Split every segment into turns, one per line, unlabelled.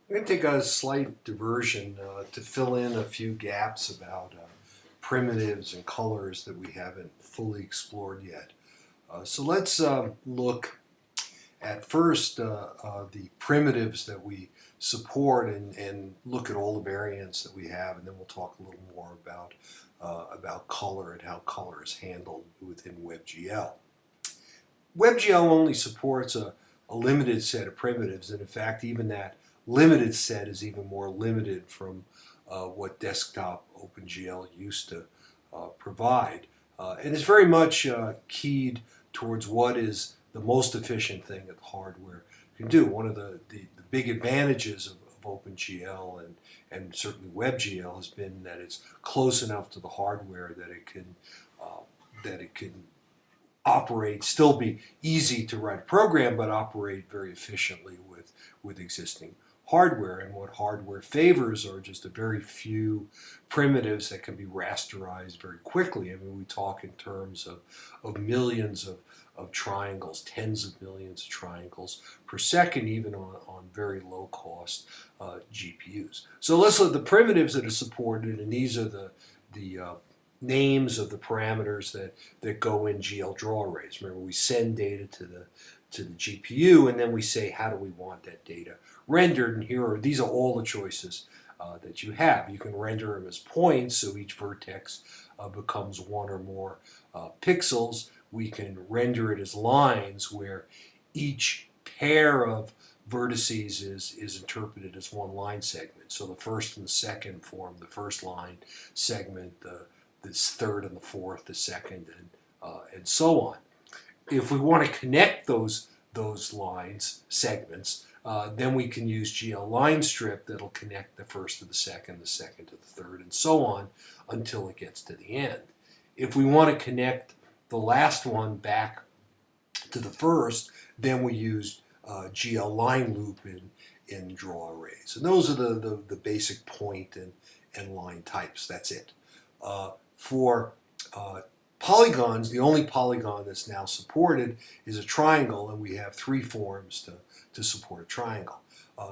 I'm going to take a slight diversion to fill in a few gaps about primitives and colors that we haven't fully explored yet. So let's look at first the primitives that we support and look at all the variants that we have, and then we'll talk a little more about color and how color is handled within WebGL. WebGL only supports a limited set of primitives, and in fact, even that limited set is even more limited from what desktop OpenGL used to provide. And it's very much keyed towards what is the most efficient thing that the hardware can do. One of the big advantages of OpenGL and certainly WebGL has been that it's close enough to the hardware that it can operate, still be easy to write a program, but operate very efficiently with existing hardware. And what hardware favors are just a very few primitives that can be rasterized very quickly. I mean, we talk in terms of millions of triangles, tens of millions of triangles per second, even on very low cost GPUs. So let's look at the primitives that are supported, and these are the names of the parameters that go in GL draw arrays. Remember, we send data to the GPU, and then we say how do we want that data rendered. And these are all the choices that you have. You can render them as points, so each vertex becomes one or more pixels. We can render it as lines, where each pair of vertices is interpreted as one line segment. So the first and the second form the first line segment, the third and the fourth the second, and so on. If we want to connect those lines segments, then we can use GL line strip that'll connect the first to the second to the third, and so on until it gets to the end. If we want to connect the last one back to the first, then we use GL line loop in draw arrays. And those are the basic point and line types. That's it. For polygons, the only polygon that's now supported is a triangle, and we have three forms to support a triangle.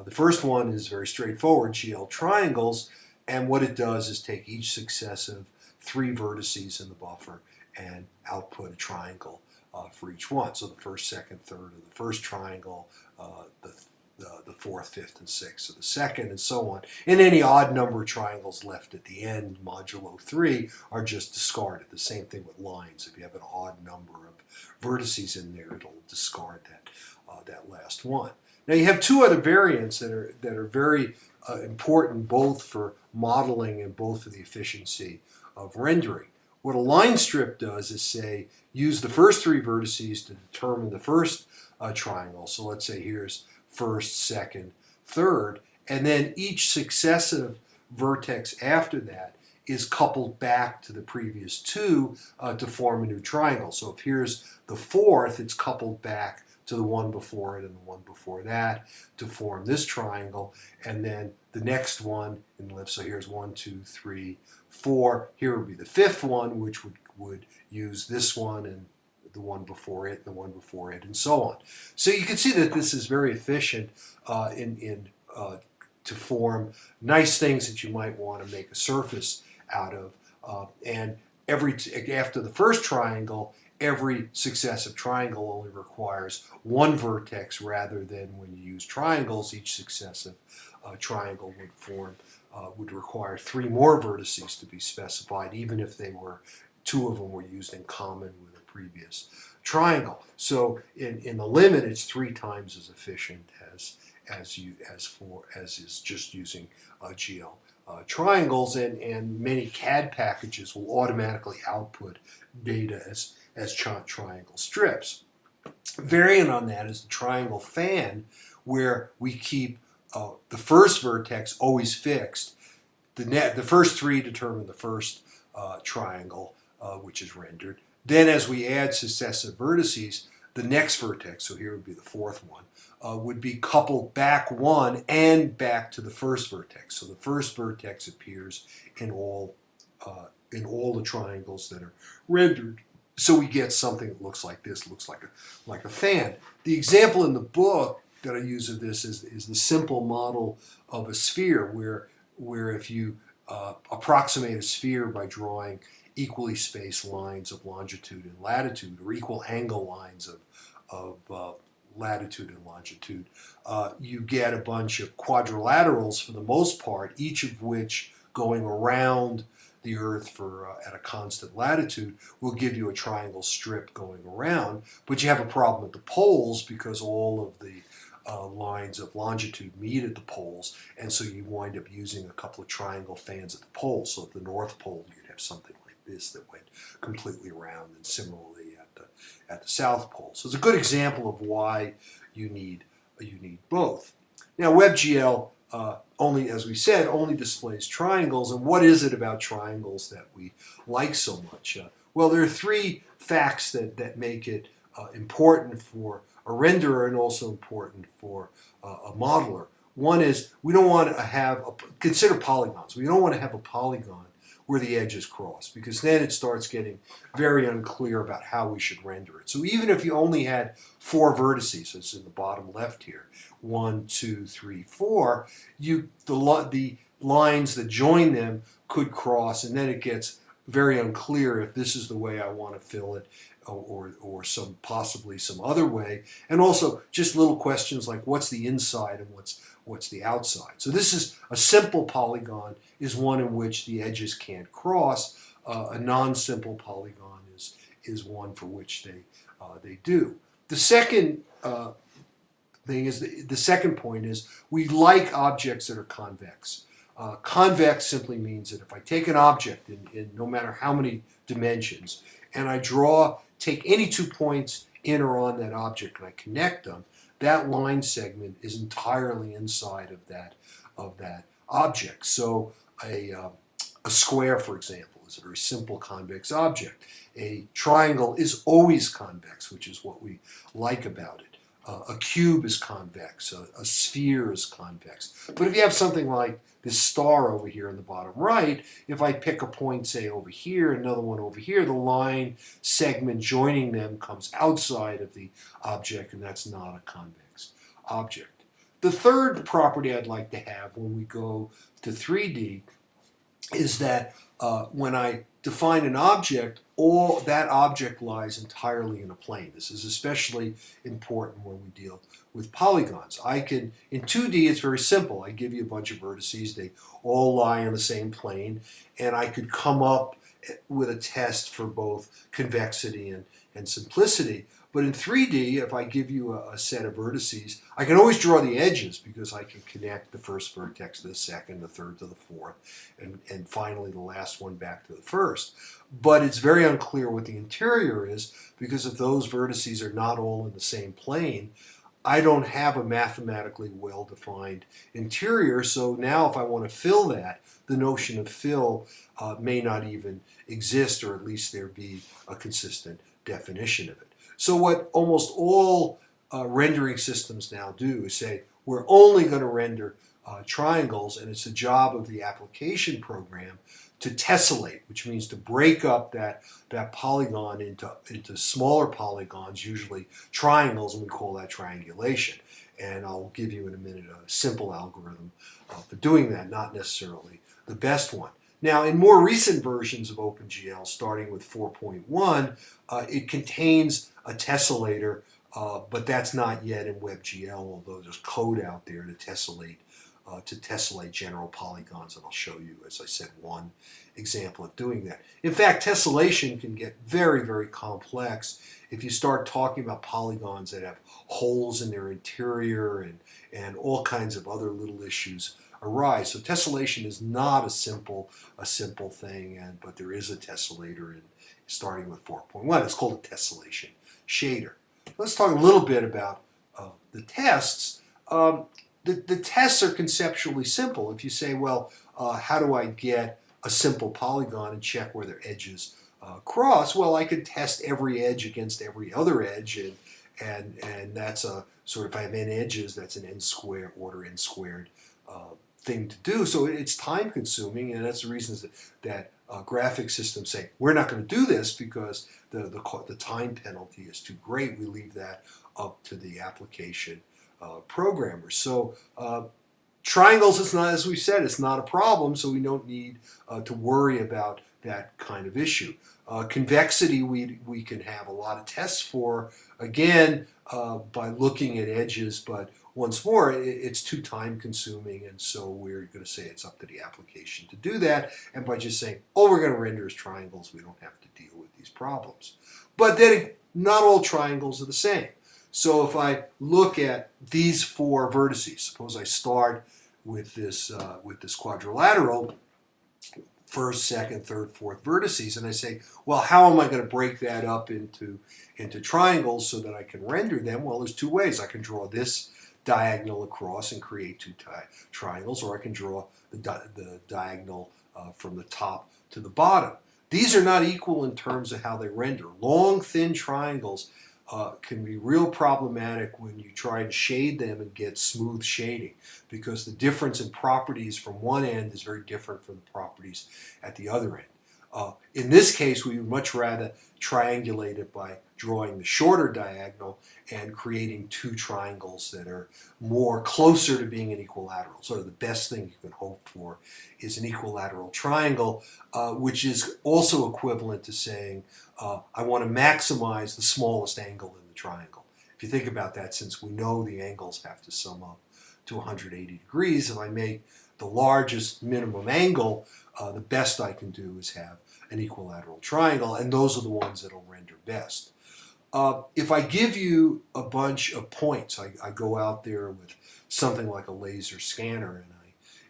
The first one is very straightforward, GL triangles, and what it does is take each successive three vertices in the buffer and output a triangle for each one. So the first, second, third of the first triangle, the fourth, fifth, and sixth of the second, and so on. And any odd number of triangles left at the end, modulo 3, are just discarded. The same thing with lines. If you have an odd number of vertices in there, it'll discard that last one. Now you have two other variants that are very important, both for modeling and both for the efficiency of rendering. What a line strip does is say, use the first three vertices to determine the first triangle. So let's say here's first, second, third, and then each successive vertex after that is coupled back to the previous two to form a new triangle. So if here's the fourth, it's coupled back to the one before it and the one before that to form this triangle, and then the next one in the left. So here's 1, 2, 3, 4. Here would be the fifth one, which would use this one and the one before it, and the one before it, and so on. So you can see that this is very efficient to form nice things that you might want to make a surface out of. And after the first triangle, every successive triangle only requires one vertex, rather than when you use triangles, each successive triangle would require three more vertices to be specified, even if two of them were used in common with a previous triangle. So in the limit, it's 3 times as efficient as is just using GL triangles, and many CAD packages will automatically output data as triangle strips. Variant on that is the triangle fan, where we keep the first vertex always fixed. The first three determine the first triangle, which is rendered. Then as we add successive vertices, the next vertex, so here would be the fourth one, would be coupled back one and back to the first vertex. So the first vertex appears in all the triangles that are rendered. So we get something that looks like this, looks like a fan. The example in the book that I use of this is the simple model of a sphere, where if you approximate a sphere by drawing equally spaced lines of longitude and latitude, or equal angle lines of latitude and longitude, you get a bunch of quadrilaterals for the most part, each of which going around the Earth at a constant latitude will give you a triangle strip going around. But you have a problem at the poles because all of the lines of longitude meet at the poles, and so you wind up using a couple of triangle fans at the poles. So at the North Pole, you'd have something like this that went completely around, and similarly at the South Pole. So it's a good example of why you need both. Now WebGL only, as we said, only displays triangles. And what is it about triangles that we like so much? Well, there are three facts that make it important for a renderer and also important for a modeler. One is we don't want to consider polygons. We don't want to have a polygon where the edges cross, because then it starts getting very unclear about how we should render it. So even if you only had 4 vertices, as in the bottom left here, 1, 2, 3, 4, the lines that join them could cross, and then it gets very unclear if this is the way I want to fill it, or possibly some other way. And also just little questions like what's the inside and what's the outside. So this is a simple polygon is one in which the edges can't cross. A non-simple polygon is one for which they do. The second the second point is we like objects that are convex. Convex simply means that if I take an object in no matter how many dimensions, and I take any 2 points in or on that object and I connect them, that line segment is entirely inside of that object. So a square, for example, is a very simple convex object. A triangle is always convex, which is what we like about it. A cube is convex, a sphere is convex. But if you have something like this star over here in the bottom right, if I pick a point, say over here, another one over here, the line segment joining them comes outside of the object, and that's not a convex object. The third property I'd like to have when we go to 3D is that when I define an object, all that object lies entirely in a plane. This is especially important when we deal with polygons. In 2D, it's very simple. I give you a bunch of vertices. They all lie on the same plane, and I could come up with a test for both convexity and simplicity. But in 3D, if I give you a set of vertices, I can always draw the edges because I can connect the first vertex to the second, the third to the fourth, and finally the last one back to the first. But it's very unclear what the interior is, because if those vertices are not all in the same plane, I don't have a mathematically well-defined interior. So now if I want to fill that, the notion of fill may not even exist, or at least there be a consistent definition of it. So what almost all rendering systems now do is say, we're only going to render triangles, and it's the job of the application program to tessellate, which means to break up that polygon into smaller polygons, usually triangles, and we call that triangulation. And I'll give you in a minute a simple algorithm for doing that, not necessarily the best one. Now, in more recent versions of OpenGL, starting with 4.1, it contains a tessellator, but that's not yet in WebGL, although there's code out there to tessellate general polygons, and I'll show you, as I said, one example of doing that. In fact, tessellation can get very, very complex if you start talking about polygons that have holes in their interior and all kinds of other little issues arise. So tessellation is not a simple thing, but there is a tessellator starting with 4.1. It's called a tessellation shader. Let's talk a little bit about the tests. The tests are conceptually simple. If you say, well, how do I get a simple polygon and check where their edges cross? Well, I could test every edge against every other edge, and that's a sort of, if I have n edges, that's an order n squared thing to do. So it's time consuming, and that's the reasons that graphic systems say, we're not going to do this because the time penalty is too great. We leave that up to the application programmers. So triangles, it's not, as we said, it's not a problem, so we don't need to worry about that kind of issue. Convexity, we can have a lot of tests for, again, by looking at edges, but once more, it's too time consuming, and so we're going to say it's up to the application to do that, and by just saying, oh, we're going to render as triangles, we don't have to deal with these problems. But then not all triangles are the same. So if I look at these four vertices, suppose I start with this quadrilateral, first, second, third, fourth vertices, and I say, well, how am I going to break that up into triangles so that I can render them? Well, there's two ways. I can draw this diagonal across and create two triangles, or I can draw the diagonal from the top to the bottom. These are not equal in terms of how they render. Long, thin triangles can be real problematic when you try and shade them and get smooth shading, because the difference in properties from one end is very different from the properties at the other end. In this case, we would much rather triangulate it by drawing the shorter diagonal and creating two triangles that are more closer to being an equilateral. Sort of the best thing you can hope for is an equilateral triangle, which is also equivalent to saying, I want to maximize the smallest angle in the triangle. If you think about that, since we know the angles have to sum up to 180 degrees, if I make the largest minimum angle, the best I can do is have an equilateral triangle, and those are the ones that will render best. If I give you a bunch of points, I go out there with something like a laser scanner,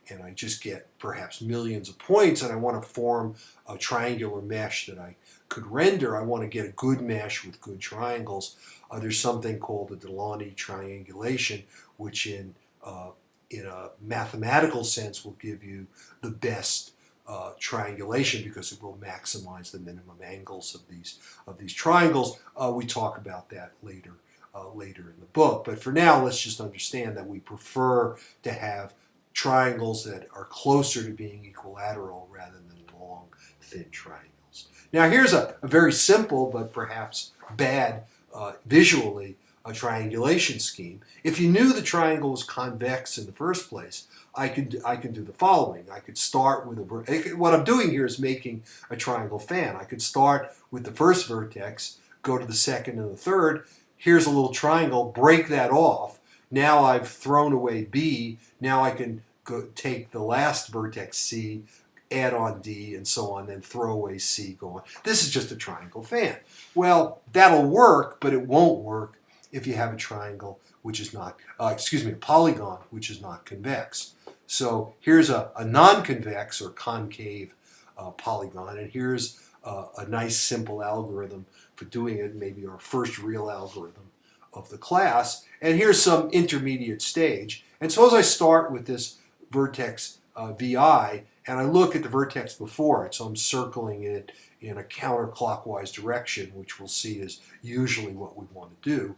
and I just get perhaps millions of points, and I want to form a triangular mesh that I could render. I want to get a good mesh with good triangles. There's something called the Delaunay triangulation, which in a mathematical sense will give you the best triangulation, because it will maximize the minimum angles of these triangles. We talk about that later in the book. But for now, let's just understand that we prefer to have triangles that are closer to being equilateral rather than long, thin triangles. Now here's a very simple but perhaps bad visually a triangulation scheme. If you knew the triangle was convex in the first place, I could do the following. I could start with what I'm doing here is making a triangle fan. I could start with the first vertex, go to the second and the third. Here's a little triangle, break that off. Now I've thrown away B. Now I can go take the last vertex C, add on D, and so on, then throw away C, go on. This is just a triangle fan. Well, that'll work, but it won't work if you have a triangle which is not, a polygon which is not convex. So here's a non-convex or concave polygon, and here's a nice simple algorithm for doing it, maybe our first real algorithm of the class. And here's some intermediate stage. And suppose I start with this vertex VI, and I look at the vertex before it, so I'm circling it in a counterclockwise direction, which we'll see is usually what we want to do.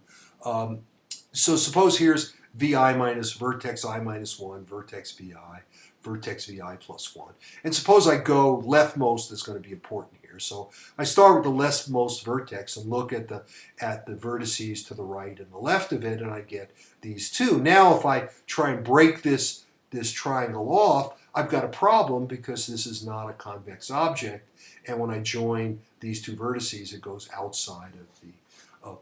So suppose here's VI minus vertex I minus 1, vertex VI plus 1. And suppose I go leftmost, that's going to be important here. So I start with the leftmost vertex and look at the vertices to the right and the left of it, and I get these two. Now if I try and break this triangle off, I've got a problem because this is not a convex object, and when I join these two vertices, it goes outside of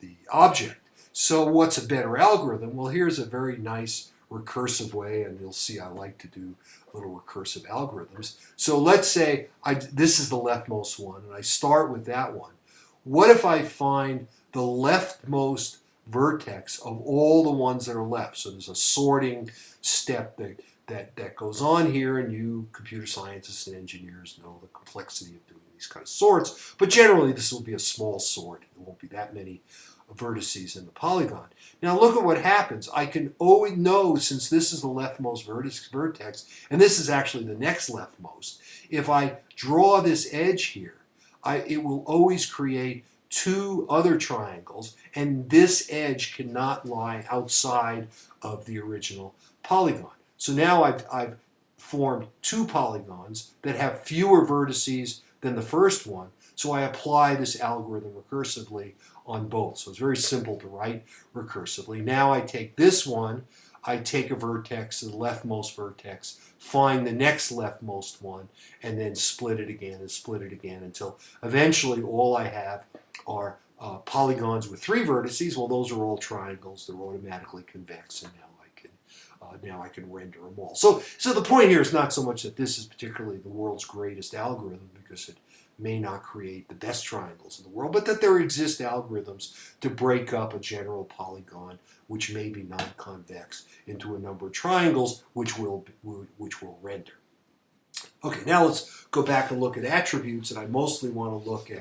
the object. So what's a better algorithm? Well, here's a very nice recursive way, and you'll see I like to do little recursive algorithms. So let's say this is the leftmost one, and I start with that one. What if I find the leftmost vertex of all the ones that are left? So there's a sorting step that goes on here, and you computer scientists and engineers know the complexity of doing these kind of sorts. But generally, this will be a small sort. There won't be that many vertices in the polygon. Now look at what happens. I can always know, since this is the leftmost vertex, and this is actually the next leftmost, if I draw this edge here, it will always create two other triangles, and this edge cannot lie outside of the original polygon. So now I've formed two polygons that have fewer vertices than the first one, so I apply this algorithm recursively on both. So it's very simple to write recursively. Now I take this one, I take a vertex, the leftmost vertex, find the next leftmost one, and then split it again and split it again until eventually all I have are polygons with 3 vertices. Well, those are all triangles. They're automatically convex, and now I can render them all. So the point here is not so much that this is particularly the world's greatest algorithm, because it may not create the best triangles in the world, but that there exist algorithms to break up a general polygon, which may be non-convex, into a number of triangles, which will render. Okay, now let's go back and look at attributes, and I mostly want to look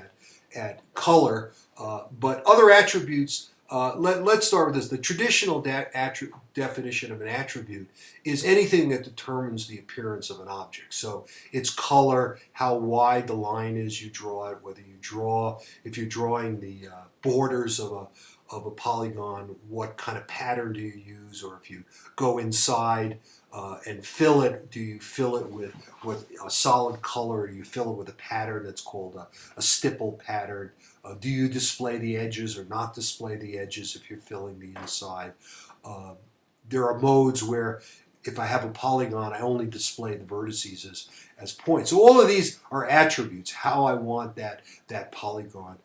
at color, but other attributes. Let's start with this. The traditional definition of an attribute is anything that determines the appearance of an object. So it's color, how wide the line is you draw it, whether you draw, if you're drawing the borders of a polygon, what kind of pattern do you use, or if you go inside and fill it, do you fill it with a solid color, or do you fill it with a pattern that's called a stipple pattern? Do you display the edges or not display the edges if you're filling the inside? There are modes where if I have a polygon, I only display the vertices as points. So all of these are attributes, how I want that polygon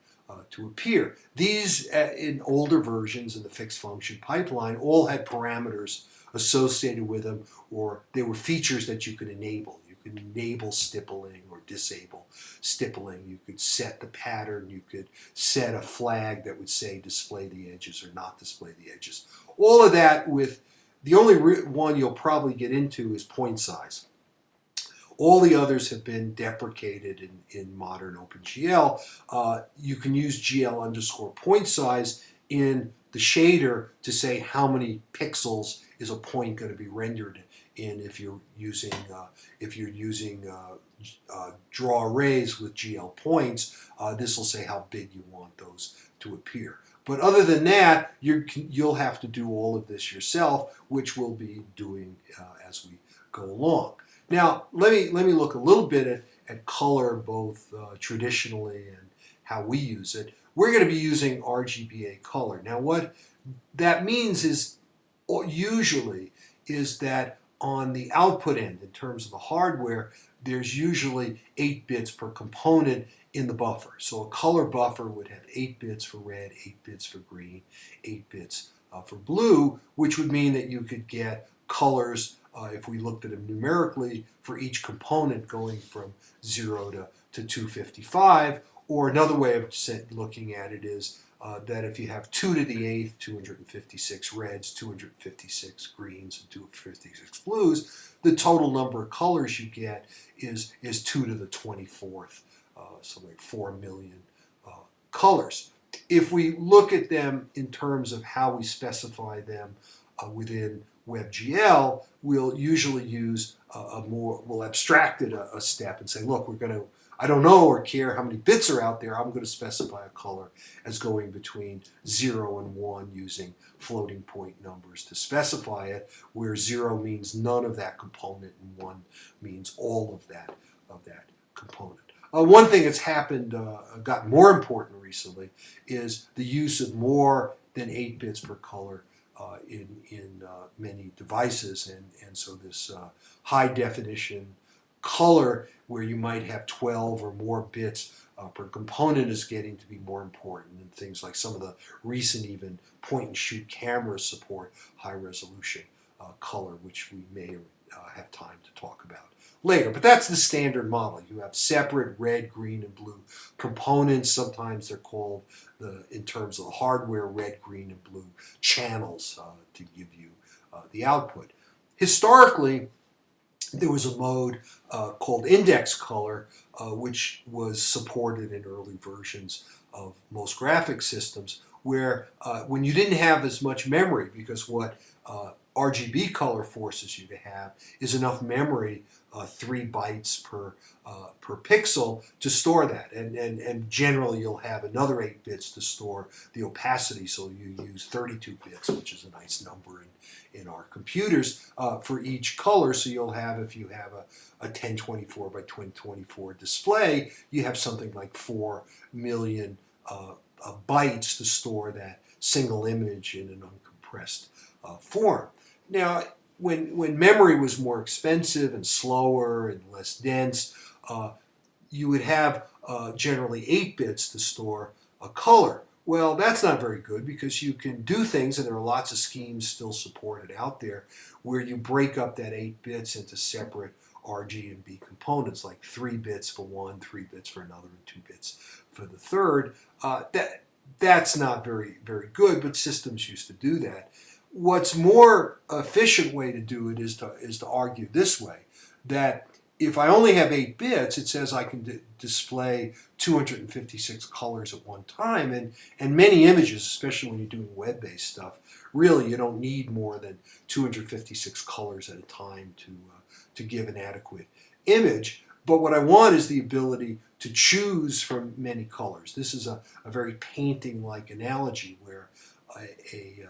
to appear. These, in older versions of the fixed function pipeline, all had parameters associated with them, or they were features that you could enable. You could enable stippling or disable stippling. You could set the pattern. You could set a flag that would say display the edges or not display the edges. All of that with the only one you'll probably get into is point size. All the others have been deprecated in modern OpenGL. You can use GL underscore point size in the shader to say how many pixels is a point going to be rendered in if you're using draw arrays with GL points. This will say how big you want those to appear. But other than that, you'll have to do all of this yourself, which we'll be doing as we go along. Now, let me look a little bit at color, both traditionally and how we use it. We're going to be using RGBA color. Now, what that means is usually is that on the output end, in terms of the hardware, there's usually 8 bits per component in the buffer. So a color buffer would have 8 bits for red, 8 bits for green, 8 bits for blue, which would mean that you could get colors, if we looked at them numerically, for each component going from 0 to 255. Or another way of looking at it is that if you have 2 to the 8th, 256 reds, 256 greens, and 256 blues, the total number of colors you get is 2 to the 24th, so like 4 million colors. If we look at them in terms of how we specify them within WebGL, we'll usually use we'll abstract it a step and say, look, I don't know or care how many bits are out there. I'm going to specify a color as going between 0 and 1 using floating point numbers to specify it, where 0 means none of that component and 1 means all of that component. One thing that's happened, gotten more important recently, is the use of more than 8 bits per color in many devices, and so this high definition color where you might have 12 or more bits per component is getting to be more important, and things like some of the recent even point and shoot cameras support high resolution color, which we may have time to talk about later. But that's the standard model. You have separate red, green, and blue components. Sometimes they're called, in terms of the hardware, red, green, and blue channels to give you the output. Historically, there was a mode called index color, which was supported in early versions of most graphic systems, where when you didn't have as much memory, because what RGB color forces you to have is enough memory, 3 bytes per pixel, to store that, and generally you'll have another 8 bits to store the opacity, so you use 32 bits, which is a nice number in our computers for each color. So you'll have, if you have a 1024 by 1024 display, you have something like 4 million bytes to store that single image in an uncompressed form. Now, when memory was more expensive and slower and less dense, you would have generally 8 bits to store a color. Well, that's not very good because you can do things, and there are lots of schemes still supported out there, where you break up that 8 bits into separate RG and B components, like 3 bits for one, 3 bits for another, and 2 bits for the third. That's not very good, but systems used to do that. What's more efficient way to do it is to argue this way, that if I only have 8 bits, it says I can display 256 colors at one time, and many images, especially when you're doing web-based stuff, really you don't need more than 256 colors at a time to give an adequate image. But what I want is the ability to choose from many colors. This is a very painting-like analogy where a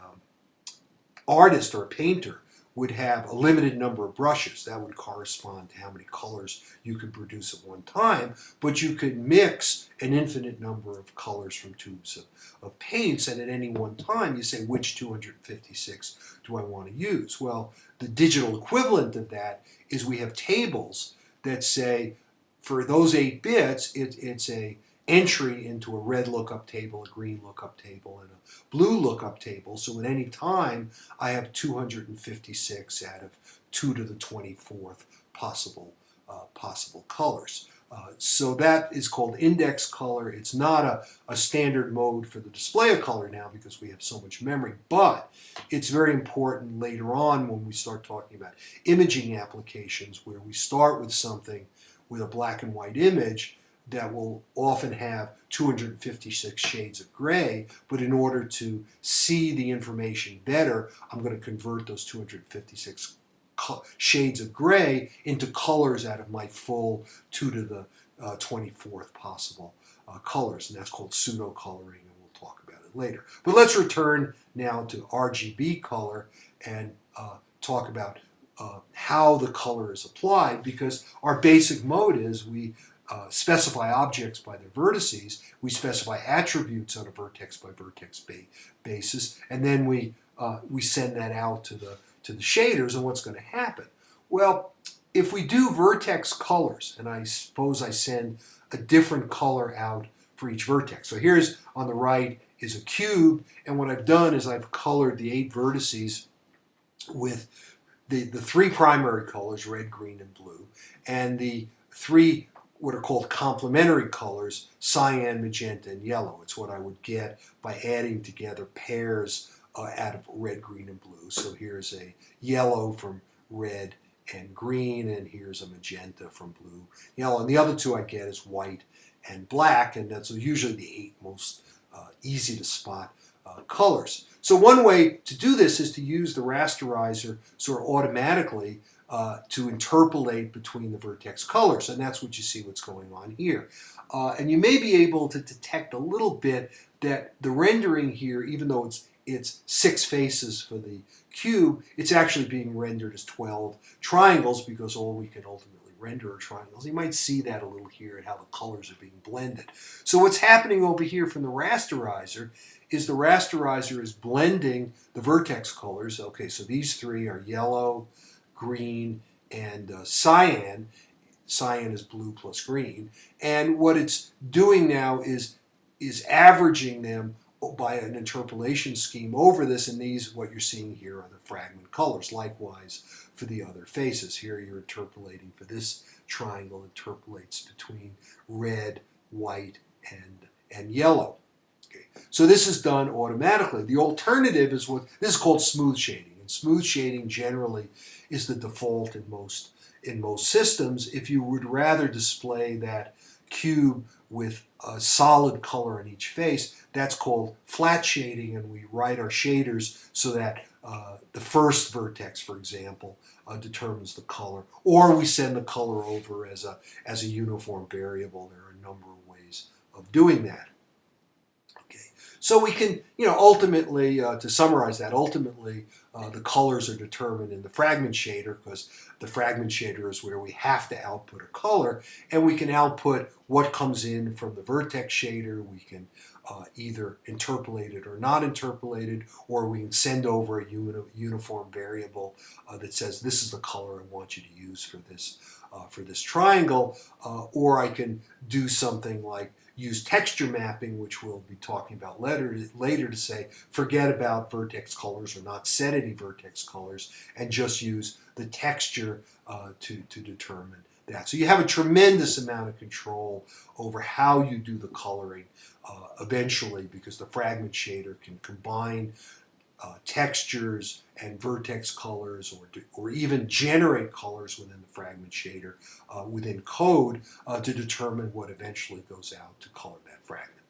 artist or a painter would have a limited number of brushes. That would correspond to how many colors you could produce at one time, but you could mix an infinite number of colors from tubes of paints, and at any one time you say, which 256 do I want to use? Well, the digital equivalent of that is we have tables that say, for those 8 bits, it's a entry into a red lookup table, a green lookup table, and a blue lookup table. So at any time, I have 256 out of 2 to the 24th possible colors. So that is called index color. It's not a standard mode for the display of color now because we have so much memory, but it's very important later on when we start talking about imaging applications, where we start with something with a black and white image that will often have 256 shades of gray, but in order to see the information better, I'm going to convert those 256 shades of gray into colors out of my full 2 to the 24th possible colors, and that's called pseudo-coloring, and we'll talk about it later. But let's return now to RGB color and talk about how the color is applied, because our basic mode is we specify objects by their vertices, we specify attributes on a vertex by vertex basis, and then we send that out to the shaders. And what's going to happen? Well, if we do vertex colors, and I suppose I send a different color out for each vertex. So here's on the right is a cube, and what I've done is I've colored the 8 vertices with the 3 primary colors, red, green, and blue, and the 3 what are called complementary colors, cyan, magenta, and yellow. It's what I would get by adding together pairs out of red, green, and blue. So here's a yellow from red and green, and here's a magenta from blue, yellow. And the other 2 I get is white and black, and that's usually the 8 most easy to spot colors. So one way to do this is to use the rasterizer sort of automatically to interpolate between the vertex colors, and that's what you see what's going on here. And you may be able to detect a little bit that the rendering here, even though it's 6 faces for the cube, it's actually being rendered as 12 triangles, because all we can ultimately render are triangles. You might see that a little here and how the colors are being blended. So what's happening over here from the rasterizer is blending the vertex colors. Okay, so these 3 are yellow, green, and cyan. Cyan is blue plus green. And what it's doing now is averaging them by an interpolation scheme over this, and these, what you're seeing here, are the fragment colors. Likewise for the other faces. Here you're interpolating for this triangle, interpolates between red, white, and yellow. Okay. So this is done automatically. The alternative is this is called smooth shading, and smooth shading generally is the default in most systems. If you would rather display that cube with a solid color in each face, that's called flat shading, and we write our shaders so that the first vertex, for example, determines the color, or we send the color over as a uniform variable. There are a number of ways of doing that. Okay, so we can, ultimately, to summarize that, the colors are determined in the fragment shader, because the fragment shader is where we have to output a color, and we can output what comes in from the vertex shader. We can either interpolated or not interpolated, or we can send over a uniform variable that says this is the color I want you to use for this triangle, or I can do something like use texture mapping, which we'll be talking about later to say forget about vertex colors or not set any vertex colors and just use the texture to determine that. So you have a tremendous amount of control over how you do the coloring eventually, because the fragment shader can combine textures and vertex colors, or even generate colors within the fragment shader within code to determine what eventually goes out to color that fragment.